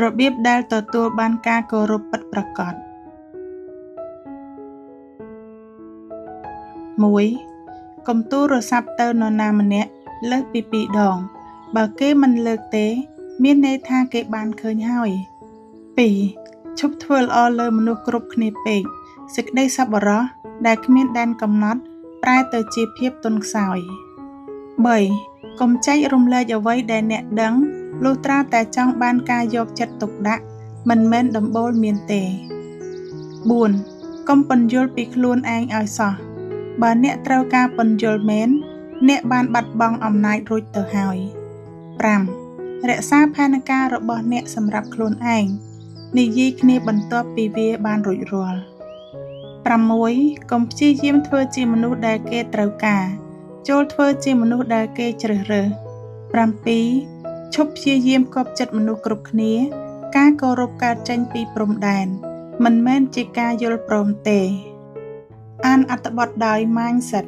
របៀបដែលទទួលបានការគោរពពិតប្រាកដ 1. កុំទូរស័ព្ទទៅនរណាម្នាក់លើសពី 2 ដង បើគេមិនលើកទេ មានន័យថាគេបានឃើញហើយ 2. ឈប់ធ្វើល្អលើមនុស្សគ្រប់គ្នាពេក សេចក្តីសប្បុរសដែលគ្មានដែនកំណត់ប្រែទៅជាភាពទន់ខ្សោយ 3. កុំចែករំលែកអ្វីដែលអ្នកដឹង លុះត្រាតែចង់បានការយកចិត្តទុកដាក់ មិនមែនដំបូលមានទេ 4. កុំពន្យល់ពីខ្លួនឯងឲ្យសោះ បើអ្នកត្រូវការពន្យល់មែន អ្នកបានបាត់បង់អំណាចរួចទៅហើយ 5. រក្សាផែនការរបស់អ្នកសម្រាប់ខ្លួនឯង និយាយគ្នាបន្ទាប់ពីវាបានរួចរាល់ 6. កុំព្យាយាមធ្វើជាមនុស្សដែលគេត្រូវការ ចូលធ្វើជាមនុស្សដែលគេជ្រើសរើស 7. ឈប់ព្យាយាមគប់ចិត្តមនុស្សគ្រប់គ្នា ការគោរពកើតចេញពីព្រំដែន មិនមែនជាការយល់ព្រមទេ អានអត្ថបទដោយ Mindset